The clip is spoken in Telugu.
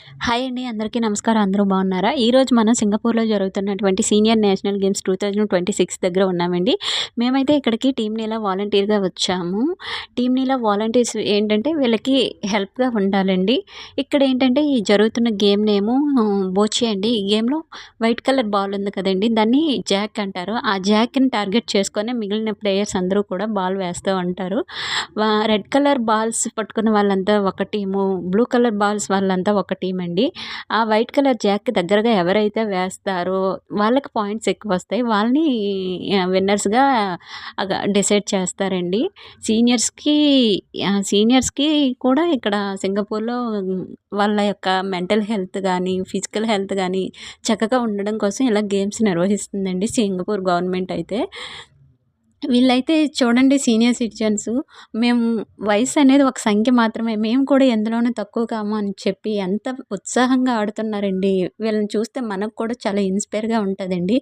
హాయ్ అండి. అందరికీ నమస్కారం. అందరూ బాగున్నారా? ఈరోజు మనం సింగపూర్‌లో జరుగుతున్నటువంటి సీనియర్ నేషనల్ గేమ్స్ 2026 దగ్గర ఉన్నామండి. మేమైతే ఇక్కడికి టీమ్ నీలా వాలంటీర్‌గా వచ్చాము. టీమ్ నీలా వాలంటీర్స్ ఏంటంటే వీళ్ళకి హెల్ప్‌గా ఉండాలండి. ఇక్కడేంటంటే ఈ జరుగుతున్న గేమ్ నేము బోచి అండి. ఈ గేమ్‌లో వైట్ కలర్ బాల్ ఉంది కదండీ! దాన్ని జాక్ అంటారు. ఆ జాక్‌ని టార్గెట్ చేసుకొని మిగిలిన ప్లేయర్స్ అందరూ కూడా బాల్ వేస్తూ ఉంటారు. రెడ్ కలర్ బాల్స్ పట్టుకున్న వాళ్ళంతా ఒక టీము, బ్లూ కలర్ బాల్స్ వాళ్ళంతా ఒక టీమండి. ఆ వైట్ కలర్ జాక్‌కి దగ్గరగా ఎవరైతే వేస్తారో వాళ్ళకి పాయింట్స్ ఎక్కువొస్తాయి. వాళ్ళని విన్నర్స్‌గా డిసైడ్ చేస్తారండి. సీనియర్స్‌కి సీనియర్స్‌కి కూడా ఇక్కడ సింగపూర్‌లో వాళ్ళ యొక్క మెంటల్ హెల్త్ గానీ, ఫిజికల్ హెల్త్ గానీ చక్కగా ఉండడం కోసం ఇలా గేమ్స్ నిర్వహిస్తుందండి సింగపూర్ గవర్నమెంట్ అయితే. వీళ్ళైతే చూడండి సీనియర్ సిటిజన్స్. మేము వయసనేది ఒక సంఖ్య మాత్రమే. మేము కూడా ఎందులోనూ తక్కువ కాము అని చెప్పి ఎంత ఉత్సాహంగా ఆడుతున్నారండి. వీళ్ళని చూస్తే మనకు కూడా చాలా ఇన్‌స్పైర్‌గా ఉంటదండి.